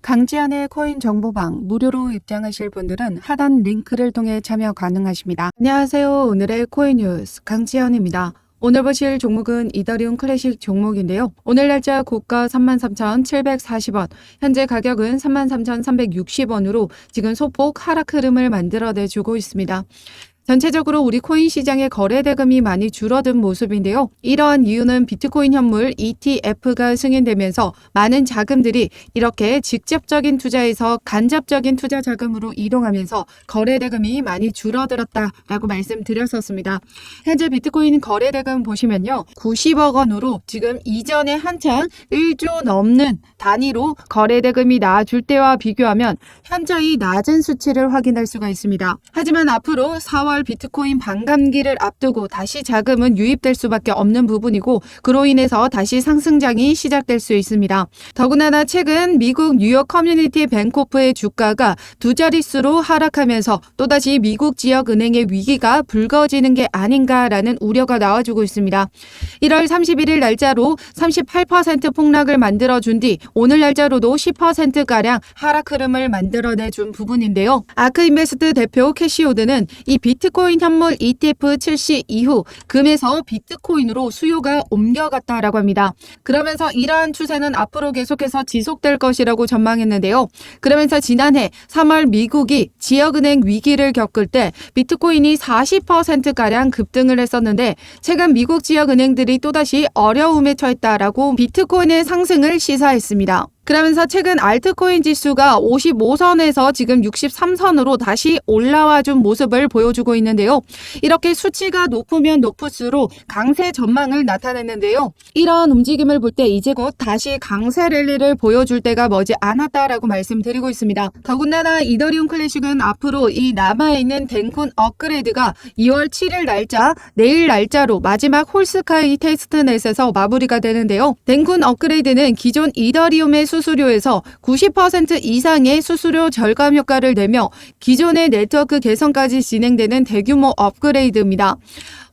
강지한의 코인 정보방 무료로 입장하실 분들은 하단 링크를 통해 참여 가능하십니다. 안녕하세요. 오늘의 코인 뉴스 강지한입니다. 오늘 보실 종목은 이더리움 클래식 종목인데요. 오늘 날짜 고가 33,740원, 현재 가격은 33,360원으로 지금 소폭 하락 흐름을 만들어내주고 있습니다. 전체적으로 우리 코인 시장의 거래 대금이 많이 줄어든 모습인데요. 이러한 이유는 비트코인 현물 ETF가 승인되면서 많은 자금들이 이렇게 직접적인 투자에서 간접적인 투자 자금으로 이동하면서 거래 대금이 많이 줄어들었다라고 말씀드렸었습니다. 현재 비트코인 거래 대금 보시면요. 90억 원으로 지금 이전에 한창 1조 넘는 단위로 거래 대금이 나와줄 때와 비교하면 현저히 낮은 수치를 확인할 수가 있습니다. 하지만 앞으로 4월 비트코인 반감기를 앞두고 다시 자금은 유입될 수밖에 없는 부분이고 그로 인해서 다시 상승장이 시작될 수 있습니다. 더군다나 최근 미국 뉴욕 커뮤니티 뱅코프의 주가가 두 자릿수로 하락하면서 또다시 미국 지역 은행의 위기가 불거지는 게 아닌가라는 우려가 나와주고 있습니다. 1월 31일 날짜로 38% 폭락을 만들어준 뒤 오늘 날짜로도 10%가량 하락 흐름을 만들어내준 부분인데요. 아크인베스트 대표 캐시오드는 이 비트코인 현물 ETF 출시 이후 금에서 비트코인으로 수요가 옮겨갔다라고 합니다. 그러면서 이러한 추세는 앞으로 계속해서 지속될 것이라고 전망했는데요. 그러면서 지난해 3월 미국이 지역은행 위기를 겪을 때 비트코인이 40%가량 급등을 했었는데 최근 미국 지역은행들이 또다시 어려움에 처했다라고 비트코인의 상승을 시사했습니다. 그러면서 최근 알트코인 지수가 55선에서 지금 63선으로 다시 올라와 준 모습을 보여주고 있는데요. 이렇게 수치가 높으면 높을수록 강세 전망을 나타냈는데요. 이러한 움직임을 볼 때 이제 곧 다시 강세 랠리를 보여줄 때가 머지 않았다라고 말씀드리고 있습니다. 더군다나 이더리움 클래식은 앞으로 이 남아있는 덴쿤 업그레이드가 2월 7일 날짜, 내일 날짜로 마지막 홀스카이 테스트넷에서 마무리가 되는데요. 덴쿤 업그레이드는 기존 이더리움의 수수료에서 90% 이상의 수수료 절감 효과를 내며 기존의 네트워크 개선까지 진행되는 대규모 업그레이드입니다.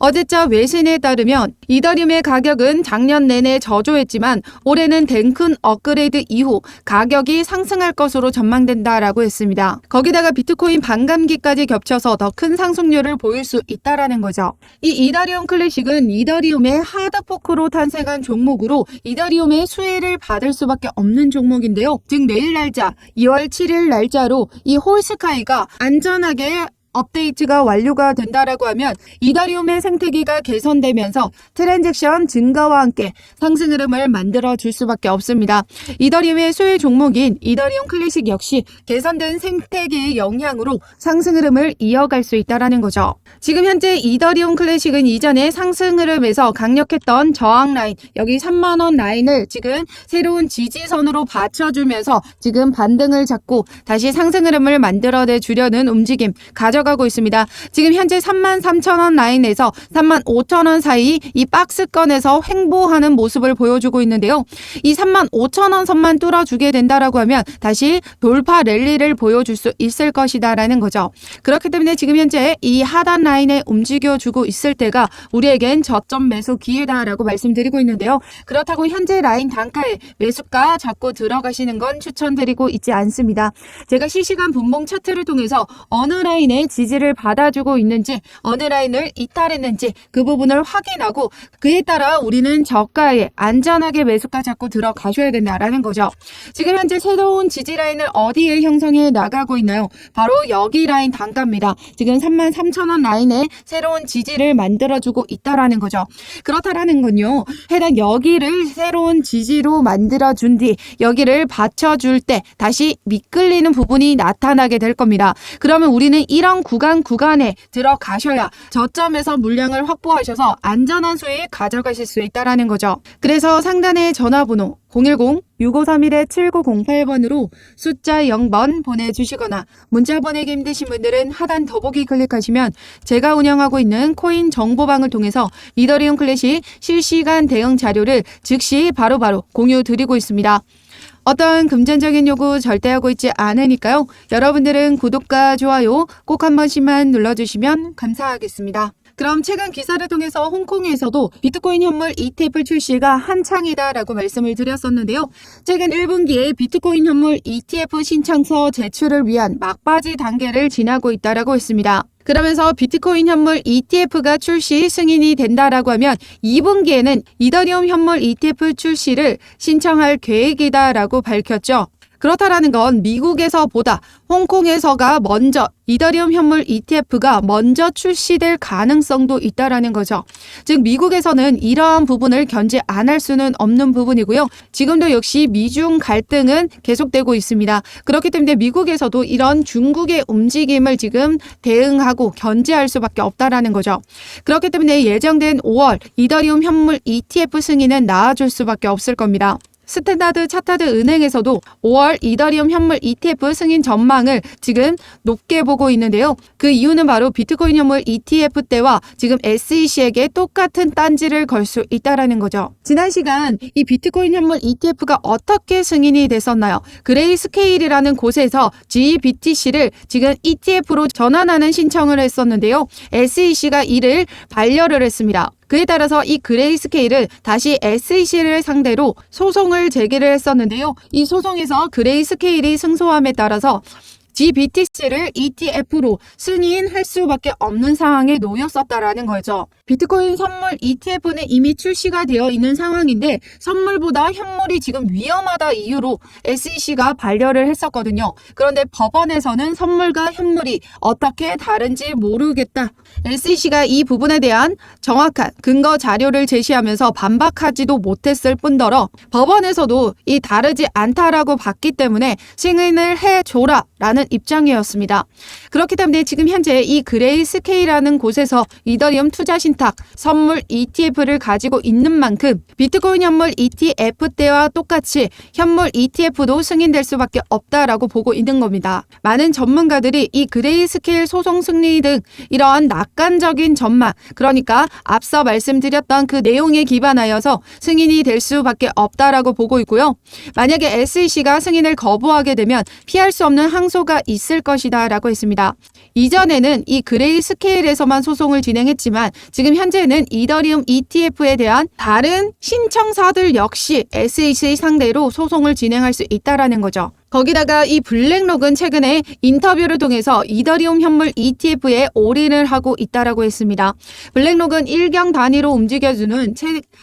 어제자 외신에 따르면 이더리움의 가격은 작년 내내 저조했지만 올해는 덴쿤 업그레이드 이후 가격이 상승할 것으로 전망된다라고 했습니다. 거기다가 비트코인 반감기까지 겹쳐서 더 큰 상승률을 보일 수 있다라는 거죠. 이 이더리움 클래식은 이더리움의 하드포크로 탄생한 종목으로 이더리움의 수혜를 받을 수밖에 없는 종목인데요. 즉 내일 날짜 2월 7일 날짜로 이 홀스카이가 안전하게 업데이트가 완료가 된다라고 하면 이더리움의 생태계가 개선되면서 트랜잭션 증가와 함께 상승 흐름을 만들어 줄 수밖에 없습니다. 이더리움의 수혜 종목인 이더리움 클래식 역시 개선된 생태계의 영향으로 상승 흐름을 이어갈 수 있다라는 거죠. 지금 현재 이더리움 클래식은 이전에 상승 흐름에서 강력했던 저항 라인, 여기 3만원 라인을 지금 새로운 지지선으로 받쳐주면서 지금 반등을 잡고 다시 상승 흐름을 만들어내 주려는 움직임 가져가고 있습니다. 지금 현재 33,000원 라인에서 35,000원 사이 이 박스권에서 횡보하는 모습을 보여주고 있는데요. 이 35,000원 선만 뚫어주게 된다라고 하면 다시 돌파 랠리를 보여줄 수 있을 것이다라는 거죠. 그렇기 때문에 지금 현재 이 하단 라인에 움직여주고 있을 때가 우리에겐 저점 매수 기회다라고 말씀드리고 있는데요. 그렇다고 현재 라인 단가에 매수가 잡고 들어가시는 건 추천드리고 있지 않습니다. 제가 실시간 분봉 차트를 통해서 어느 라인에 지지를 받아주고 있는지 어느 라인을 이탈했는지 그 부분을 확인하고 그에 따라 우리는 저가에 안전하게 매수가 잡고 들어가셔야 된다라는 거죠. 지금 현재 새로운 지지 라인을 어디에 형성해 나가고 있나요? 바로 여기 라인 단가입니다. 지금 33,000원 라인에 새로운 지지를 만들어주고 있다라는 거죠. 그렇다라는 건요. 해당 여기를 새로운 지지로 만들어준 뒤 여기를 받쳐줄 때 다시 미끌리는 부분이 나타나게 될 겁니다. 그러면 우리는 이런 구간에 들어가셔야 저점에서 물량을 확보하셔서 안전한 수익 가져가실 수 있다라는 거죠. 그래서 상단의 전화번호 010-6531-7908번으로 숫자 0번 보내주시거나 문자 보내기 힘드신 분들은 하단 더보기 클릭하시면 제가 운영하고 있는 코인 정보방을 통해서 이더리움 클래식 실시간 대응 자료를 즉시 바로바로 공유 드리고 있습니다. 어떤 금전적인 요구 절대 하고 있지 않으니까요. 여러분들은 구독과 좋아요 꼭 한 번씩만 눌러주시면 감사하겠습니다. 그럼 최근 기사를 통해서 홍콩에서도 비트코인 현물 ETF 출시가 한창이다라고 말씀을 드렸었는데요. 최근 1분기에 비트코인 현물 ETF 신청서 제출을 위한 막바지 단계를 지나고 있다라고 했습니다. 그러면서 비트코인 현물 ETF가 출시 승인이 된다라고 하면 2분기에는 이더리움 현물 ETF 출시를 신청할 계획이다라고 밝혔죠. 그렇다라는 건 미국에서보다 홍콩에서가 먼저 이더리움 현물 ETF가 먼저 출시될 가능성도 있다라는 거죠. 즉 미국에서는 이러한 부분을 견제 안 할 수는 없는 부분이고요. 지금도 역시 미중 갈등은 계속되고 있습니다. 그렇기 때문에 미국에서도 이런 중국의 움직임을 지금 대응하고 견제할 수밖에 없다라는 거죠. 그렇기 때문에 예정된 5월 이더리움 현물 ETF 승인은 나아질 수밖에 없을 겁니다. 스탠다드 차타드 은행에서도 5월 이더리움 현물 ETF 승인 전망을 지금 높게 보고 있는데요. 그 이유는 바로 비트코인 현물 ETF 때와 지금 SEC에게 똑같은 딴지를 걸 수 있다라는 거죠. 지난 시간 이 비트코인 현물 ETF가 어떻게 승인이 됐었나요? 그레이스케일이라는 곳에서 GBTC를 지금 ETF로 전환하는 신청을 했었는데요. SEC가 이를 반려를 했습니다. 그에 따라서 이 그레이스케일은 다시 SEC를 상대로 소송을 제기를 했었는데요. 이 소송에서 그레이스케일이 승소함에 따라서 GBTC를 ETF로 승인할 수밖에 없는 상황에 놓였었다라는 거죠. 비트코인 선물 ETF는 이미 출시가 되어 있는 상황인데 선물보다 현물이 지금 위험하다 이유로 SEC가 반려를 했었거든요. 그런데 법원에서는 선물과 현물이 어떻게 다른지 모르겠다. SEC가 이 부분에 대한 정확한 근거 자료를 제시하면서 반박하지도 못했을 뿐더러 법원에서도 이 다르지 않다라고 봤기 때문에 승인을 해줘라 라는 입장이었습니다. 그렇기 때문에 지금 현재 이 그레이스케일이라는 곳에서 이더리움 투자 신탁 선물 ETF를 가지고 있는 만큼 비트코인 현물 ETF 때와 똑같이 현물 ETF도 승인될 수밖에 없다라고 보고 있는 겁니다. 많은 전문가들이 이 그레이스케일 소송 승리 등 이러한 낙관적인 전망, 그러니까 앞서 말씀드렸던 그 내용에 기반하여서 승인이 될 수밖에 없다라고 보고 있고요. 만약에 SEC가 승인을 거부하게 되면 피할 수 없는 항소가 있을 것이다 라고 했습니다. 이전에는 이 그레이스케일에서만 소송을 진행했지만 지금 현재는 이더리움 ETF에 대한 다른 신청사들 역시 SEC 상대로 소송을 진행할 수 있다라는 거죠. 거기다가 이 블랙록은 최근에 인터뷰를 통해서 이더리움 현물 ETF에 올인을 하고 있다라고 했습니다. 블랙록은 일경 단위로 움직여주는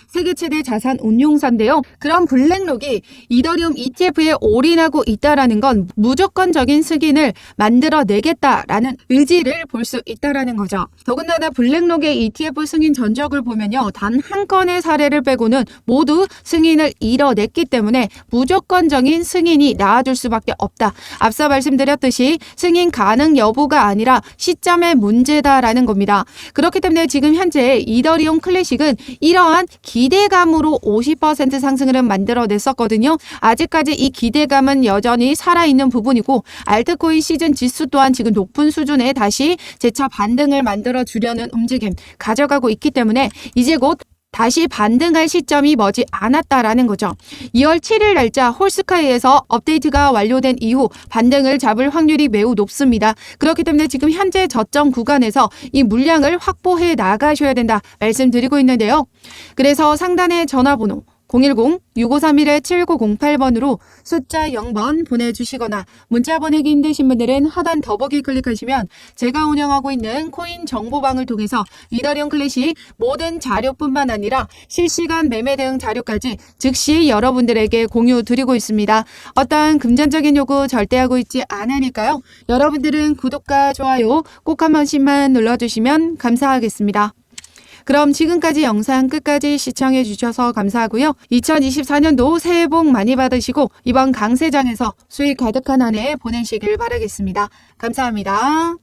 세계 최대 자산 운용사인데요. 그런 블랙록이 이더리움 ETF에 올인하고 있다라는 건 무조건적인 승인을 만들어내겠다라는 의지를 볼 수 있다라는 거죠. 더군다나 블랙록의 ETF 승인 전적을 보면요. 단 한 건의 사례를 빼고는 모두 승인을 이뤄냈기 때문에 무조건적인 승인이 나와줄 수밖에 없다. 앞서 말씀드렸듯이 승인 가능 여부가 아니라 시점의 문제다라는 겁니다. 그렇기 때문에 지금 현재 이더리움 클래식은 이러한 기대감으로 50% 상승을 만들어냈었거든요. 아직까지 이 기대감은 여전히 살아있는 부분이고 알트코인 시즌 지수 또한 지금 높은 수준에 다시 재차 반등을 만들어주려는 움직임 가져가고 있기 때문에 이제 곧 다시 반등할 시점이 머지 않았다라는 거죠. 2월 7일 날짜 홀스카이에서 업데이트가 완료된 이후 반등을 잡을 확률이 매우 높습니다. 그렇기 때문에 지금 현재 저점 구간에서 이 물량을 확보해 나가셔야 된다 말씀드리고 있는데요. 그래서 상단의 전화번호 010-6531-7908번으로 숫자 0번 보내주시거나 문자 보내기 힘드신 분들은 하단 더보기 클릭하시면 제가 운영하고 있는 코인 정보방을 통해서 이더리움 클래식 모든 자료뿐만 아니라 실시간 매매 대응 자료까지 즉시 여러분들에게 공유 드리고 있습니다. 어떠한 금전적인 요구 절대 하고 있지 않으니까요. 여러분들은 구독과 좋아요 꼭 한 번씩만 눌러주시면 감사하겠습니다. 그럼 지금까지 영상 끝까지 시청해 주셔서 감사하고요. 2024년도 새해 복 많이 받으시고 이번 강세장에서 수익 가득한 한 해 보내시길 바라겠습니다. 감사합니다.